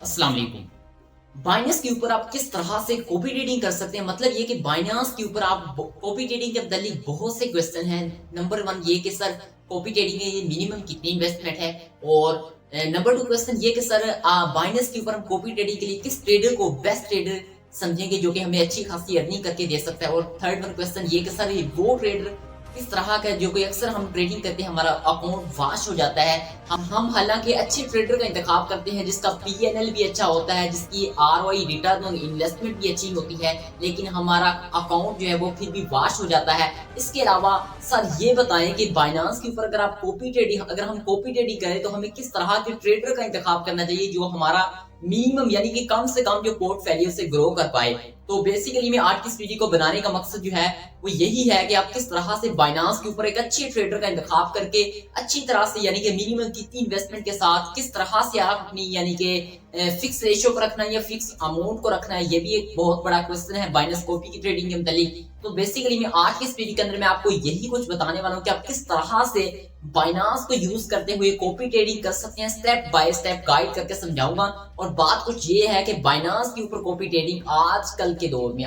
अस्सलाम वालेकुम। बाइनेंस के ऊपर आप किस तरह से कॉपी ट्रेडिंग कर सकते हैं, मतलब ये कि बाइनेंस के ऊपर आप कॉपी ट्रेडिंग के मतलब बहुत से क्वेश्चन हैं। नंबर वन ये कि सर कॉपी ट्रेडिंग में ये मिनिमम कितनी इन्वेस्टमेंट है, और नंबर टू क्वेश्चन ये कि सर बाइनेंस के ऊपर हम कॉपी ट्रेडिंग के लिए किस ट्रेडर को बेस्ट ट्रेडर समझेंगे जो कि हमें अच्छी खासी अर्निंग करके दे सकता है। और थर्ड वन क्वेश्चन ये कि सर ये वो ट्रेडर किस तरह का है जो कि अक्सर हम ट्रेडिंग करते हैं हमारा अकाउंट वाश हो जाता है। हम हालांकि अच्छे ट्रेडर का इंतखाब करते हैं जिसका पीएनएल भी अच्छा होता है, जिसकी आरओआई रिटर्न ऑन इन्वेस्टमेंट भी अच्छी होती है, लेकिन हमारा अकाउंट जो है वो फिर भी वाश हो जाता है। इसके अलावा सर ये बताएं कि बाइनांस के ऊपर अगर हम कॉपी ट्रेडिंग करें तो हमें किस तरह के ट्रेडर का इंतखाब करना चाहिए जो हमारा मिनिमम यानी कि कम से कम जो पोर्टफोलियो से ग्रो कर पाए। तो बेसिकली मैं आज की इस वीडियो को बनाने का मकसद जो है वो यही है कि आप किस तरह से बाइनांस के ऊपर एक अच्छे ट्रेडर का इंतखाब करके अच्छी तरह से यानी कि मिनिमम कितनी इन्वेस्टमेंट के साथ किस तरह से आप अपनी यानी कि फिक्स रेशियो पर रखना है या फिक्स अमाउंट को रखना है, ये भी एक बहुत बड़ा क्वेश्चन है बाइनांस कॉपी की ट्रेडिंग के मतलब। तो बेसिकली मैं आज की इस वीडियो के अंदर मैं आपको यही कुछ बताने वाला हूँ कि आप किस तरह से बाइनांस को यूज करते हुए कॉपी ट्रेडिंग कर सकते हैं, स्टेप बाय स्टेप गाइड करके समझाऊंगा। और बात कुछ ये है कि बाइनांस के ऊपर कॉपी ट्रेडिंग आजकल के दौर में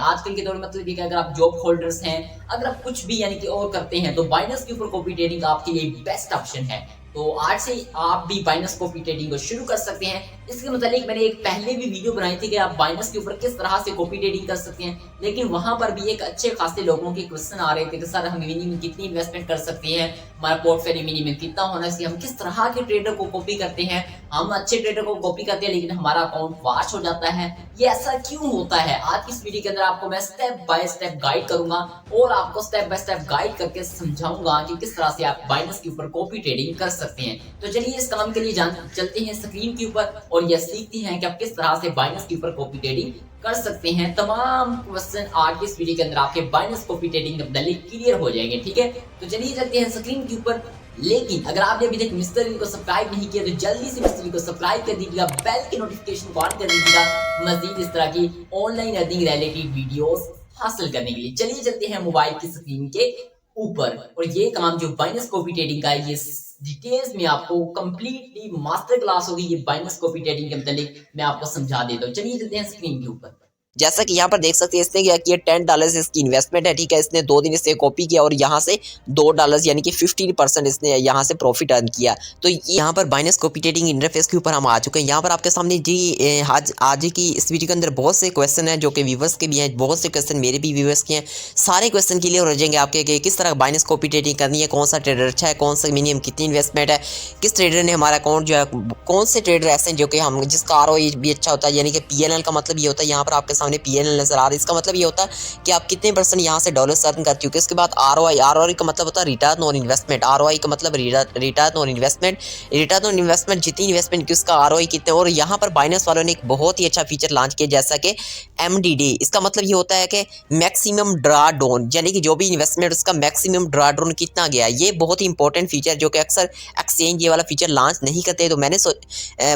मतलब ये कि अगर आप जॉब होल्डर्स हैं, अगर आप कुछ भी यानी कि और करते हैं तो बाइनांस के ऊपर कॉपी ट्रेडिंग आपके लिए बेस्ट ऑप्शन है। तो आज से आप भी बाइनांस कॉपी ट्रेडिंग को शुरू कर सकते हैं। इसके मतलब मैंने एक पहले भी वीडियो बनाई थी कि आप बाइनांस के ऊपर किस तरह से कॉपी ट्रेडिंग कर सकते हैं, लेकिन वहां पर भी एक अच्छे खासे लोगों के क्वेश्चन आ रहे थे कि सर हम मिनिमम कितनी इन्वेस्टमेंट कर सकते हैं, हमारा पोर्टफोलियो मिनिमम कितना होना चाहिए, हम किस तरह के ट्रेडर को कॉपी करते हैं, हम अच्छे ट्रेडर को कॉपी करते हैं लेकिन हमारा अकाउंट वाश हो जाता है, ये ऐसा क्यों होता है। आज की इस वीडियो के अंदर आपको मैं स्टेप बाय स्टेप गाइड करूंगा और आपको स्टेप बाय स्टेप गाइड करके समझाऊंगा कि किस तरह से आप बाइनांस के ऊपर कॉपी ट्रेडिंग कर सकते हैं। तो चलिए इस काम के लिए चलते हैं स्क्रीन के ऊपर और यह सीखते हैं कि आप किस तरह से बाइनांस के ऊपर कॉपी ट्रेडिंग कर सकते हैं। तमाम क्वेश्चन आज की इस वीडियो के अंदर आपके बाइनांस कॉपी ट्रेडिंग के मतलब क्लियर हो जाएंगे, ठीक है। तो चलिए चलते हैं स्क्रीन के ऊपर। लेकिन अगर आपने अभी तक मिस्टर वी को सब्सक्राइब नहीं किया तो जल्दी से मिस्टर वी को सब्सक्राइब कर दीजिएगा, बेल के नोटिफिकेशन को ऑन कर दीजिएगा मजीद इस तरह की ऑनलाइन अर्निंग रिलेटेड वीडियोस हासिल करने के लिए। चलिए चलते हैं मोबाइल की स्क्रीन के ऊपर और ये काम जो बाइनांस कॉपी ट्रेडिंग का है ये डिटेल्स में आपको कंप्लीटली मास्टर क्लास होगी, ये बाइनांस कॉपी ट्रेडिंग के मतलब मैं आपको समझा देता हूँ। चलिए चलते हैं स्क्रीन के ऊपर। जैसा कि यहाँ पर देख सकते हैं इसने क्या किया, $10 इसकी इन्वेस्टमेंट है, ठीक है। इसने 2 दिन इससे कॉपी किया और यहाँ से $2 यानी कि 15% इसने यहाँ से प्रॉफिट अर्न किया। तो यहाँ पर बाइनांस कॉपी ट्रेडिंग इंटरफेस के ऊपर हम आ चुके हैं। यहाँ पर आपके सामने जी आज की इस वीडियो के अंदर बहुत से क्वेश्चन हैं जो कि व्यूवर्स के भी हैं, बहुत से क्वेश्चन मेरे भी व्यूवर्स के हैं। सारे क्वेश्चन क्लियर हो जाएंगे आपके कि किस तरह बाइनांस कॉपी ट्रेडिंग करनी है, कौन सा ट्रेडर अच्छा है, कौन सा मिनिमम कितनी इन्वेस्टमेंट है, किस ट्रेडर ने हमारा अकाउंट जो है, कौन से ट्रेडर ऐसे हैं जो कि हम जिसका आरओआई भी अच्छा होता है, यानी कि पीएनएल का मतलब ये होता है। यहाँ पर आपके सामने पीएनएल नजर आ रहा है, इसका मतलब ये होता है कि आप कितने परसेंट यहाँ से डॉलर अर्न कर चुके हैं। इसके बाद आरओआई का मतलब होता है रिटर्न ऑन इन्वेस्टमेंट, आरओआई का मतलब रिटर्न ऑन इन्वेस्टमेंट जितनी इन्वेस्टमेंट की उसका आरओआई कितने। और यहाँ पर बाइनांस वालों ने एक बहुत ही अच्छा फीचर लॉन्च किया जैसा कि एमडीडी। इसका मतलब ये होता है कि मैक्सिमम ड्रा डाउन, यानी कि जो भी इन्वेस्टमेंट उसका मैक्सिमम ड्रा डाउन कितना गया। ये बहुत ही इंपॉर्टेंट फीचर जो कि अक्सर एक्सचेंज ये वाला फीचर लॉन्च नहीं करते, तो मैंने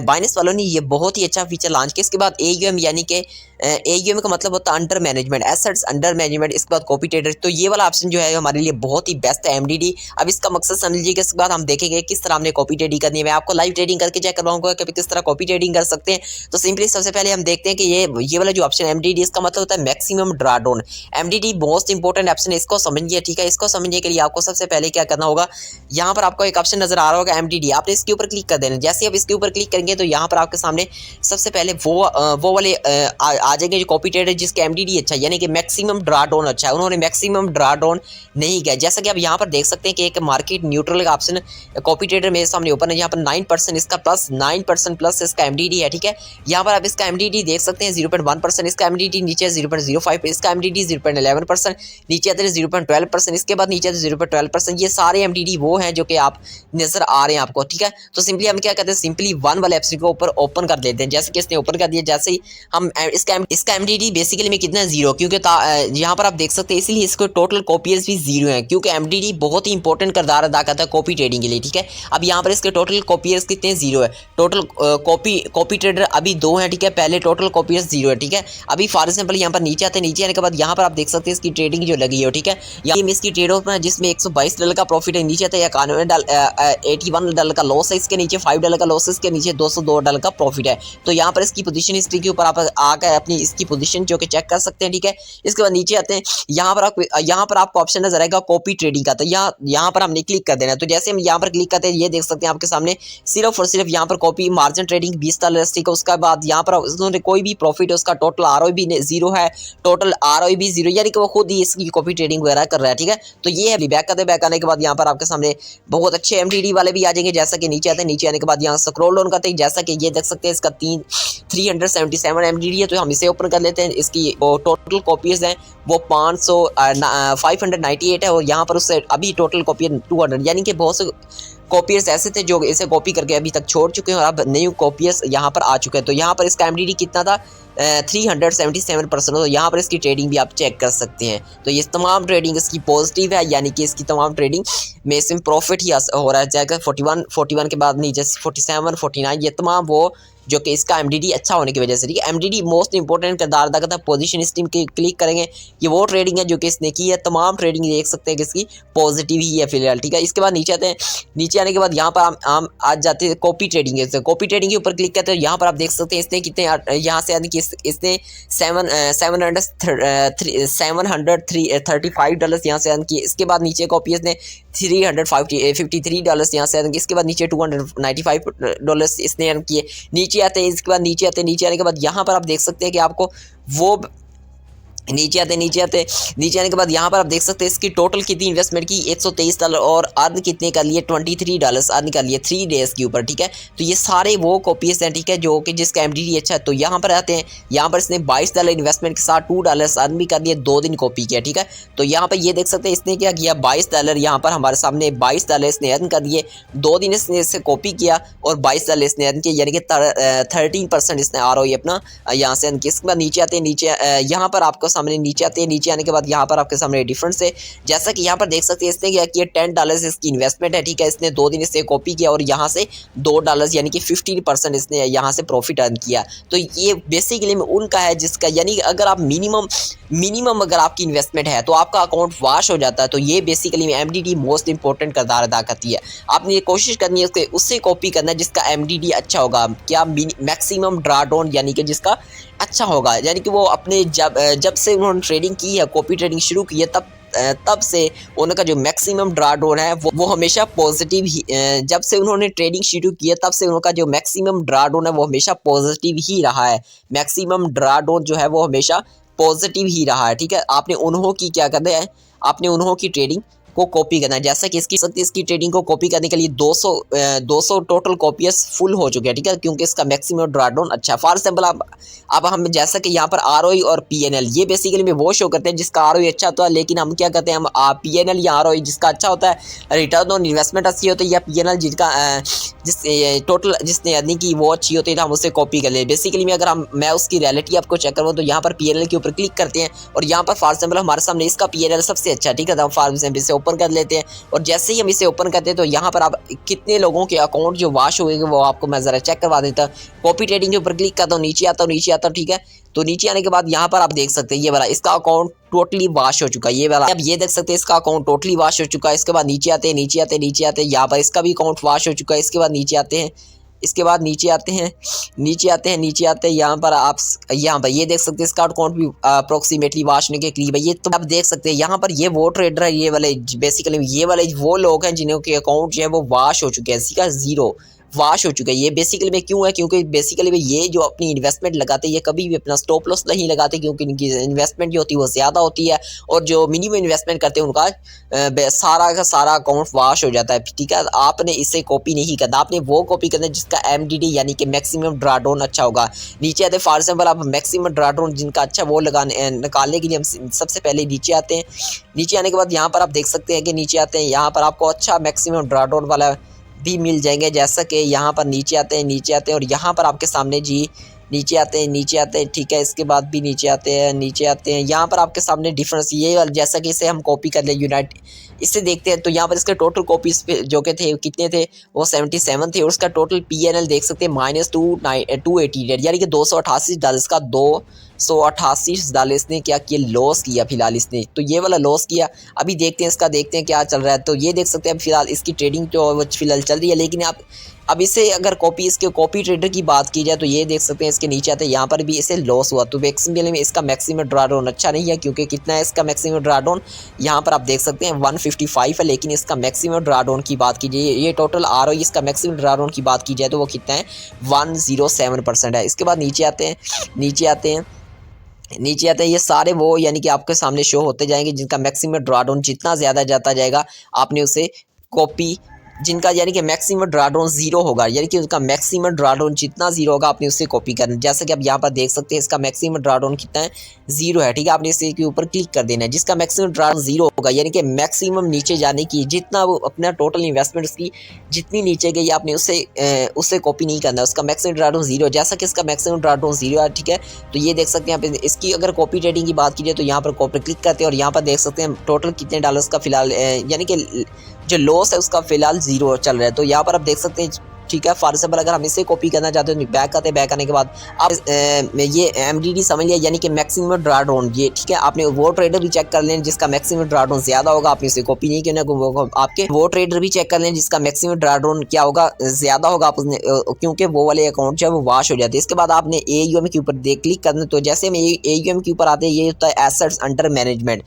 बाइनांस वालों ने ये बहुत ही अच्छा फीचर लॉन्च किया। इसके बाद एयूएम, यानी कि एयूएम का मतलब होता है under management, assets under management. इसके बाद कॉपी ट्रेडर, तो ये वाला ऑप्शन जो है हमारे लिए बहुत ही बेस्ट है, एमडीडी। अब इसका मकसद समझ लीजिए कि इसके बाद हम देखेंगे किस तरह हमने कॉपी ट्रेडिंग करनी है। मैं आपको लाइव ट्रेडिंग करके चेक करवाऊंगा कि किस तरह कॉपी ट्रेडिंग कर सकते हैं। तो सिंपली सबसे पहले हम देखते हैं कि ये वाला जो ऑप्शन एमडीडी, इसका मतलब होता है maximum draw down. MDD most important option है, इसको समझिए, ठीक है। इसको समझने के लिए आपको सबसे पहले क्या करना होगा, यहाँ पर आपको एक ऑप्शन नजर आ रहा होगा एमडीडी, आपने इसके ऊपर क्लिक कर देना। जैसे आप इसके ऊपर क्लिक करेंगे तो यहाँ पर आपके सामने सबसे पहले वो वाले आ जाएंगे जो कॉपी ट्रेडर जिसका एमडीडी अच्छा, यानी कि मैक्सिमम ड्रा डाउन अच्छा है, उन्होंने मैक्सिमम ड्रा डाउन नहीं किया। जैसा कि आप यहाँ पर देख सकते हैं कि एक मार्केट न्यूट्रल का ऑप्शन कॉपी ट्रेडर मेरे सामने ओपन है। यहाँ पर 9% इसका प्लस 9% प्लस इसका एमडीडी है, ठीक है। यहाँ पर आप इसका एमडीडी देख सकते हैं 0.1% इसका एमडीडी, नीचे 0.05 इसका एमडीडी, 0.11% नीचे आते हैं 0.12%, इसके बाद नीचे 0.12%। ये सारे एमडीडी वो हैं जो कि आप नजर आ रहे हैं आपको, ठीक है। तो सिंपली हम क्या करते हैं, सिंपली वन वाले ऑप्शन को ऊपर ओपन कर लेते हैं। जैसे कि इसने ओपन कर दिया, जैसे ही हम इसका इसका एमडीडी बेसिकली में कितना जीरो, क्योंकि यहाँ पर आप देख सकते हैं, इसलिए इसको टोटल कॉपीज भी जीरो है, क्योंकि एमडीडी बहुत ही इंपॉर्टेंट किरदार अदा करता है कॉपी ट्रेडिंग के लिए, ठीक है। अब यहाँ पर इसके टोटल कॉपीज कितने जीरो है, टोटल कॉपी ट्रेडर अभी 2 हैं, ठीक है। पहले टोटल कॉपीज जीरो है, ठीक है। अभी फॉर एग्जाम्पल यहाँ पर नीचे आते हैं, नीचे आने के बाद यहाँ पर आप देख सकते हैं इसकी ट्रेडिंग जो लगी है, ठीक है। यहाँ इसकी ट्रेड ऑफ में जिसमें $122 का प्रॉफिट है, नीचे आता है $81 का लॉस है, इसके नीचे $5 का लॉस है, इसके नीचे $202 का प्रॉफिट है। तो यहाँ पर इसकी पोजीशन हिस्ट्री के ऊपर आप आकर अपनी इसकी पोजीशन जो कि चेक कर सकते हैं, ठीक है। इसके बाद नीचे आते हैं, यहाँ पर आपको ऑप्शन नजर आएगा कॉपी ट्रेडिंग का, तो यहाँ पर हमने क्लिक कर देना। तो जैसे हम यहाँ पर क्लिक करते हैं, ये देख सकते हैं आपके सामने सिर्फ और सिर्फ यहाँ पर कॉपी मार्जिन ट्रेडिंग $20, ठीक है। उसके बाद यहाँ पर उन्होंने कोई भी प्रॉफिट है, उसका टोटल आरओआई भी जीरो है, टोटल आरओआई भी जीरो, यानी कि वो खुद ही इसकी कॉपी ट्रेडिंग वगैरह कर रहा है, ठीक है। तो ये है, बैक करते, बैक आने के बाद यहाँ पर आपके सामने बहुत अच्छे एमडीडी वाले भी आ जाएंगे। जैसा कि नीचे आते हैं, नीचे आने के बाद यहाँ स्क्रॉल डाउन करते हैं, जैसा कि ये देख सकते हैं इसका 377 एमडीडी है। तो हम इसे ओपन कर लेते हैं। इसकी टोटल कॉपीज हैं वो 598 है, और यहाँ पर उससे अभी टोटल कॉपी 200, यानी कि बहुत से कॉपीज ऐसे थे जो इसे कॉपी करके अभी तक छोड़ चुके हैं, और अब न्यू कॉपीज यहाँ पर आ चुके हैं। तो यहाँ पर इसका एमडीडी कितना था, 377%। तो यहाँ पर इसकी ट्रेडिंग भी आप चेक कर सकते हैं। तो ये तमाम ट्रेडिंग इसकी पॉजिटिव है, यानी कि इसकी तमाम ट्रेडिंग में इसमें प्रॉफिट ही हो रहा है। चाहे 41 के बाद नीचे 47, 49, ये तमाम वो जो कि इसका एमडीडी अच्छा होने की वजह से, ठीक है। एमडीडी मोस्ट इंपॉर्टेंट किरदार अदा करता है। पोजीशन स्ट्रीम के क्लिक करेंगे, ये वो ट्रेडिंग है जो कि इसने की है। तमाम ट्रेडिंग देख सकते हैं कि इसकी पॉजिटिव ही है फिलहाल, ठीक है। इसके बाद नीचे आते हैं, नीचे आने के बाद यहाँ पर हम आज जाते हैं कॉपी ट्रेडिंग है। कॉपी ट्रेडिंग के ऊपर क्लिक करते हैं, यहाँ पर आप देख सकते हैं इसने कितने यहाँ से यानी कि इसने $735 यहाँ से अर्न किए। इसके बाद नीचे कॉपी इसने $353 यहाँ से अर्न किए। इसके बाद नीचे $295 इसने अर्न किए। नीचे आते हैं, इसके बाद नीचे आने के बाद यहाँ पर आप देख सकते हैं कि आपको वो नीचे आने के बाद यहाँ पर आप देख सकते हैं इसकी टोटल कितनी इन्वेस्टमेंट की, $123, और अर्न कितने कर लिए, $23 अर्न कर लिए 3 डेज के ऊपर, ठीक है। तो ये सारे वो कॉपीज हैं, ठीक है, जो कि जिसका एमडीडी अच्छा है। तो यहाँ पर आते हैं, यहाँ पर इसने $22 इन्वेस्टमेंट के साथ $2 अर्न भी कर दिए, 2 दिन कॉपी किया, ठीक है। तो यहाँ पर ये देख सकते हैं इसने क्या किया, $22 यहाँ पर हमारे सामने $22 इसने अर्न कर दिए, 2 दिन इसने इसे कॉपी किया और $22 इसने अर्न किया, यानी कि 13% इसने आरओआई अपना यहाँ से अर्न किया। इसके बाद नीचे आते हैं, यहाँ पर आपको सामने नीचे आते हैं, नीचे आने के बाद यहाँ पर आपके सामने डिफरेंस है। जैसा कि यहाँ पर देख सकते हैं इसने क्या किया, $10 इसकी इन्वेस्टमेंट है, ठीक है। इसने 2 दिन इससे कॉपी किया और यहाँ से $2 यानी कि 15% इसने यहाँ से प्रॉफिट अर्न किया। तो ये बेसिकली में उनका है जिसका, यानी अगर आप मिनिमम अगर आपकी इन्वेस्टमेंट है तो आपका अकाउंट वाश हो जाता है। तो ये बेसिकली में एमडीडी मोस्ट इंपॉर्टेंट किरदार अदा करती है। आपने ये कोशिश करनी है उससे कॉपी करना है जिसका एमडीडी अच्छा होगा, क्या मैक्सिमम ड्रॉडाउन, यानी कि जिसका अच्छा होगा, यानी कि वो अपने जब से उन्होंने ट्रेडिंग की है, कॉपी ट्रेडिंग शुरू की है, तब से उनका जो मैक्सिमम ड्रॉडाउन है वो हमेशा पॉजिटिव ही, जब से उन्होंने ट्रेडिंग शुरू की है तब से उनका जो मैक्सिमम ड्रॉडाउन है वो हमेशा पॉजिटिव ही रहा है। मैक्सिमम ड्रॉडाउन जो है वो हमेशा पॉजिटिव ही रहा है, ठीक है। आपने उन्हों की क्या करना है, आपने उन्हों की ट्रेडिंग को कॉपी करना है। जैसा कि इसकी ट्रेडिंग को कॉपी करने के लिए 200 टोटल कॉपीज फुल हो चुके हैं, ठीक है, क्योंकि इसका मैक्सिमम ड्रॉडाउन अच्छा। फॉर एग्जांपल अब हम जैसा कि यहाँ पर आरओआई और पीएनएल ये बेसिकली में वो शो करते हैं जिसका आरओआई अच्छा होता है, लेकिन हम क्या करते हैं, हम पीएनएल या आरओआई जिसका अच्छा होता है, रिटर्न ऑन इन्वेस्टमेंट अच्छी होती है, या पीएनएल जिसने अर्निंग की वो अच्छी होती है, तो हम उसे कॉपी कर लें। बेसिकली में अगर मैं उसकी रियलिटी आपको चेक करूँ तो यहाँ पर पीएनएल के ऊपर क्लिक करते हैं और यहाँ पर फॉर एग्जांपल हमारे सामने इसका पीएनएल सबसे अच्छा, ठीक है। तो फॉर एग्जांपल इसे ओपन कर लेते हैं और जैसे ही हम इसे ओपन करते हैं तो यहाँ पर आप कितने लोगों के अकाउंट जो वाश हुए वो आपको मैं जरा चेक करवा देता हूँ। कॉपी ट्रेडिंग के ऊपर क्लिक करता हूँ, नीचे आता हूँ, ठीक है। तो नीचे आने के बाद यहाँ पर आप देख सकते हैं ये वाला इसका अकाउंट टोटली वाश हो चुका है, ये वाला। अब ये देख सकते हैं इसका अकाउंट टोटली वाश हो चुका है। इसके बाद नीचे आते हैं, यहाँ पर इसका भी अकाउंट वाश हो चुका है। इसके बाद नीचे आते हैं, यहाँ पर ये देख सकते हैं इसका अकाउंट भी अप्रोक्सीमेटली वाश होने के करीब है। ये तो आप देख सकते हैं यहाँ पर ये वो ट्रेडर है, ये वाले बेसिकली ये वाले वो लोग हैं जिन्हों के अकाउंट जो है वो वाश हो चुके हैं, इसका 0 वाश हो चुका है। ये बेसिकली में क्यों है, क्योंकि बेसिकली में ये जो अपनी इन्वेस्टमेंट लगाते हैं ये कभी भी अपना स्टॉप लॉस नहीं लगाते, क्योंकि इनकी इन्वेस्टमेंट जो होती है वो ज़्यादा होती है, और जो मिनिमम इन्वेस्टमेंट करते हैं उनका सारा का सारा अकाउंट वाश हो जाता है, ठीक है। आपने इसे कॉपी नहीं करना, आपने वो कॉपी करना है जिसका एमडीडी यानी कि मैक्सिमम ड्रॉडाउन अच्छा होगा। नीचे आते हैं, फॉर एग्जाम्पल आप मैक्सिमम ड्रॉडाउन जिनका अच्छा वो निकालने के लिए हम सबसे पहले नीचे आते हैं। नीचे आने के बाद यहाँ पर आप देख सकते हैं कि नीचे आते हैं, यहाँ पर आपको अच्छा मैक्सिमम ड्रॉडाउन वाला भी मिल जाएंगे। जैसा कि यहाँ पर नीचे आते हैं और यहाँ पर आपके सामने जी नीचे आते हैं, नीचे आते हैं, ठीक है। इसके बाद भी नीचे आते हैं, नीचे आते हैं। यहाँ पर आपके सामने डिफरेंस ये वाला, जैसा कि इसे हम कॉपी कर ले यूनाइट, इससे देखते हैं तो यहाँ पर इसके टोटल कॉपीज पे जो के थे कितने थे, वो 77 थे। और उसका टोटल PNL देख सकते हैं -288, यानी कि $288 का $288 इसने क्या किया, लॉस किया फिलहाल इसने। तो ये वाला लॉस किया। अभी देखते हैं इसका, देखते हैं क्या चल रहा है। तो ये देख सकते हैं फिलहाल इसकी ट्रेडिंग जो वो फिलहाल चल रही है। लेकिन आप अब इसे अगर इसके कॉपी ट्रेडर की बात की जाए तो ये देख सकते हैं इसके नीचे आते हैं, यहाँ पर भी इसे लॉस हुआ। तो बेसिकली में इसका मैक्सिमम ड्रॉडाउन अच्छा नहीं है, क्योंकि कितना है इसका मैक्सिमम ड्रॉडाउन, यहाँ पर आप देख सकते हैं 155 है। लेकिन इसका मैक्सिमम ड्रॉडाउन की बात कीजिए, ये टोटल ROE इसका मैक्सिमम ड्रॉडाउन की बात की जाए तो वो कितना है, 107% है। इसके बाद नीचे आते हैं, नीचे आते हैं, नीचे आते हैं। ये सारे वो यानी कि आपके सामने शो होते जाएंगे जिनका मैक्सिमम ड्रॉडाउन जितना ज़्यादा जाता जाएगा, आपने उसे कॉपी, जिनका यानी कि मैक्सिमम ड्रॉडाउन 0 होगा, यानी कि उसका मैक्सिमम ड्रॉडाउन जितना 0 होगा आपने उससे कॉपी करना है। जैसे कि आप यहाँ पर देख सकते हैं इसका मैक्सिमम ड्रॉडाउन कितना है, 0 है, ठीक है। आपने इसे के ऊपर क्लिक कर देना है। जिसका मैक्सिमम ड्रॉडाउन 0 होगा, यानी कि मैक्सिमम नीचे जाने की, जितना वो अपना टोटल इन्वेस्टमेंट उसकी जितनी नीचे गई आपने उससे कॉपी नहीं करना है। उसका मैक्सिमम ड्रॉडाउन 0, जैसा कि इसका मैक्सिमम ड्रॉडाउन 0 है, ठीक है। तो ये देख सकते हैं यहाँ पे इसकी अगर कॉपी ट्रेडिंग की बात की जाए तो यहाँ पर कॉपी क्लिक करते हैं और यहाँ पर देख सकते हैं टोटल कितने डॉलर्स का फिलहाल यानी कि जो लॉस है उसका फिलहाल 0 चल रहा है। तो यहाँ पर आप देख सकते हैं, ठीक है। फॉर एग्जाम्पल अगर हम इसे कॉपी करना चाहते हैं तो बैक आते हैं, बैक आने के बाद आप ये MDD समझ लिया, यानी कि मैक्सिमम ड्रॉडाउन, ये ठीक है। आपने वो ट्रेडर भी चेक कर लें जिसका मैक्सिमम ड्रॉडाउन ज़्यादा होगा, आपने इसे कॉपी नहीं करना। आपके वो ट्रेडर भी चेक कर लें जिसका मैक्सिमम ड्रॉडाउन क्या होगा, ज़्यादा होगा, आप उसने क्योंकि वो वाले अकाउंट जो है वो वॉश हो जाते हैं। इसके बाद आपने AUM के ऊपर क्लिक करना। तो जैसे हम AUM के ऊपर आते हैं, ये होता है एसेट्स अंडर मैनेजमेंट,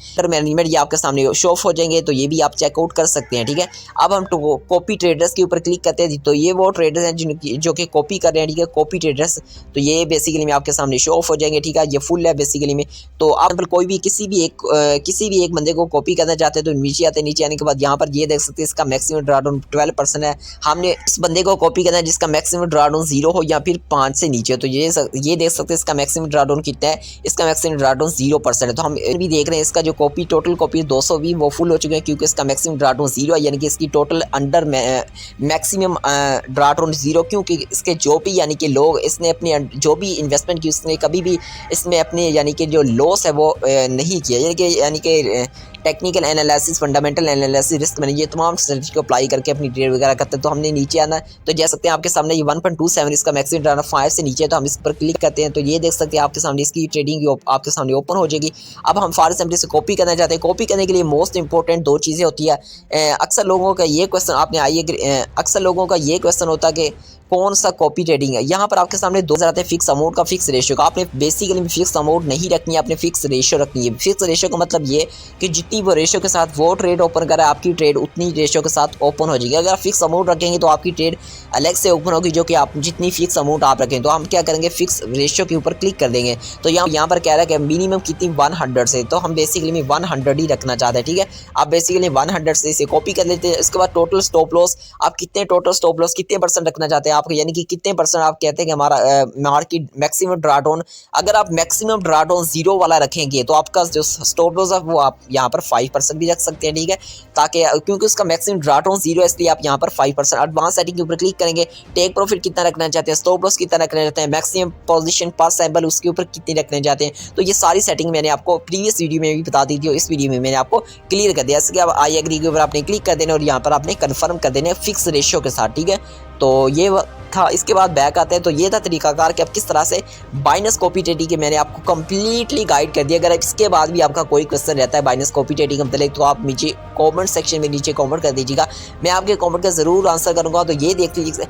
ये आपके सामने शो ऑफ हो जाएंगे। तो ये भी आप चेकआउट कर सकते हैं, ठीक है। अब हम कॉपी ट्रेडर्स के ऊपर क्लिक करते हैं। तो ये वो ट्रेडर्स हैं जो कि कॉपी कर रहे हैं, ठीक है, कॉपी ट्रेडर्स। तो ये बेसिकली में आपके सामने शो ऑफ हो जाएंगे, ठीक है। ये फुल है बेसिकली में। तो आप कोई भी किसी भी एक बंदे को कॉपी करना चाहते हैं तो नीचे आते हैं, नीचे आने के बाद यहाँ पर ये देख सकते हैं इसका मैक्सिमम ड्रॉडाउन 12% है। हमने इस बंदे को कॉपी करना है जिसका मैक्सिमम ड्रॉडाउन 0 हो या फिर 5 से नीचे। तो ये देख सकते हैं इसका मैक्सिमम ड्रॉडाउन कितना है, इसका मैक्सिमम ड्रॉडाउन 0% है। तो हम भी देख रहे हैं इसका जो टोटल कॉपी 220 वो फुल हो चुके हैं, क्योंकि इसका मैक्सिमम ड्रॉडाउन 0 है, यानी कि इसकी टोटल अंडर मैक्सिमम ड्रॉडाउन 0, क्योंकि इसके जो भी यानी कि लोग इसने अपनी जो भी इन्वेस्टमेंट की उसने कभी भी इसमें अपने यानी कि जो लॉस है वो नहीं किया, यानी कि technical analysis, fundamental analysis, risk management, ये तमाम स्ट्रेटजी को अप्लाई करके अपनी ट्रेड वगैरह करते हैं। तो हमने नीचे आना है, तो देख सकते हैं आपके सामने ये 1.27 इसका मैक्सिमम ड्रॉडाउन 5 से नीचे है। तो हम इस पर क्लिक करते हैं तो ये देख सकते हैं आपके सामने इसकी ट्रेडिंग आपके सामने ओपन हो जाएगी। अब हम फॉर एग्जाम्पल से कॉपी करना चाहते हैं। कॉपी करने के लिए मोस्ट इंपॉर्टेंट 2 चीज़ें होती है। अक्सर लोगों का ये क्वेश्चन आपने अक्सर लोगों का ये क्वेश्चन होता है कि कौन सा कॉपी ट्रेडिंग है। यहाँ पर आपके सामने 2 नजर आते हैं, फिक्स अमाउंट का, फिक्स रेशियो का। आपने बेसिकली फिक्स अमाउंट नहीं रखनी है, आपने फिक्स रेशियो रखनी है। फिक्स रेशियो का मतलब ये कि जितनी वो रेशियो के साथ वो ट्रेड ओपन करे, आपकी ट्रेड उतनी रेशियो के साथ ओपन हो जाएगी। अगर आप फिक्स अमाउंट रखेंगे तो आपकी ट्रेड अलग से ओपन होगी, जो कि आप जितनी फिक्स अमाउंट आप रखें। तो हम क्या करेंगे, फिक्स रेशियो के ऊपर क्लिक कर देंगे। तो यहाँ पर कह रहा है कि मिनिमम कितनी 100 से, तो हम बेसिकली में 100 ही रखना चाहते हैं, ठीक है। आप बेसिकली 100 से इसे कॉपी कर लेते हैं। इसके बाद टोटल स्टॉप लॉस, आप कितने टोटल स्टॉप लॉस कितने % रखना चाहते हैं, आपको यानी कि कितने % आप कहते हैं कि हमारा मार्केट मैक्सिमम ड्रॉडाउन, अगर आप मैक्सिमम ड्रॉडाउन 0 वाला रखेंगे तो आपका जो स्टॉप लॉस है वो आप यहाँ पर 5% भी रख सकते हैं, ठीक है। ताकि क्योंकि उसका मैक्सिमम ड्रॉडाउन 0 है, इसलिए आप यहाँ पर 5% एडवांस सेटिंग के ऊपर क्लिक करेंगे। टेक प्रॉफिट कितना रखना चाहते हैं, स्टॉप लॉस कितना रखना चाहते हैं, मैक्सिमम पोजीशन पर सैंपल उसके ऊपर कितनी रखना चाहते हैं। तो ये सारी सेटिंग मैंने आपको प्रीवियस वीडियो में भी बता दी थी और इस वीडियो में मैंने आपको क्लियर कर दिया। इसके अब आई एग्री के ऊपर आपने क्लिक कर देना और यहाँ पर आपने कन्फर्म कर देना फिक्स रेशियो के साथ, ठीक है। तो ये था। इसके बाद बैक आते हैं। तो ये था तरीकाकार कि आप किस तरह से बाइनस कॉपी ट्रेडिंग के मैंने आपको कंप्लीटली गाइड कर दिया। अगर इसके बाद भी आपका कोई क्वेश्चन रहता है बाइनस कॉपी ट्रेडिंग के मतलब, तो आप नीचे कमेंट सेक्शन में नीचे कमेंट कर दीजिएगा, मैं आपके कमेंट का ज़रूर आंसर करूँगा। तो ये देख लीजिए,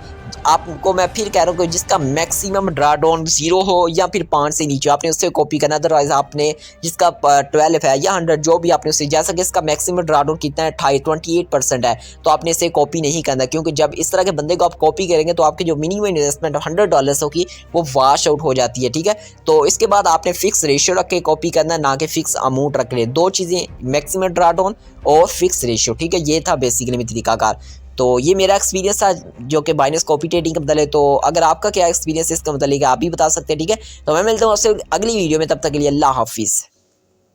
आपको मैं फिर कह रहा हूँ कि जिसका मैक्सिमम ड्रॉडाउन 0 हो या फिर 5 से नीचे, आपने उससे कॉपी करना। अदरवाइज आपने जिसका 12 है या 100 जो भी आपने उससे, जैसा कि इसका मैक्सिमम ड्रॉडाउन कितना है 28% है, तो आपने इसे कॉपी नहीं करना, क्योंकि जब इस तरह के बंदे को आप कॉपी करेंगे तो आपके जो मिनिमम इन्वेस्टमेंट $100 होगी वो वॉश आउट हो जाती है, ठीक है। तो इसके बाद आपने फिक्स रेशियो रख के कॉपी करना, ना कि फिक्स अमाउंट रख ले। 2 चीज़ें, मैक्सिमम ड्रॉडाउन और फिक्स रेशियो, ठीक है। ये था बेसिकली में तरीकाकार। तो ये मेरा एक्सपीरियंस था जो कि बाइनस कॉपी ट्रेडिंग का मतलब है। तो अगर आपका क्या एक्सपीरियंस है इसका मतलब आप भी बता सकते हैं, ठीक है। तो मैं मिलता हूँ आपसे अगली वीडियो में, तब तक के लिए अल्लाह हाफिज़।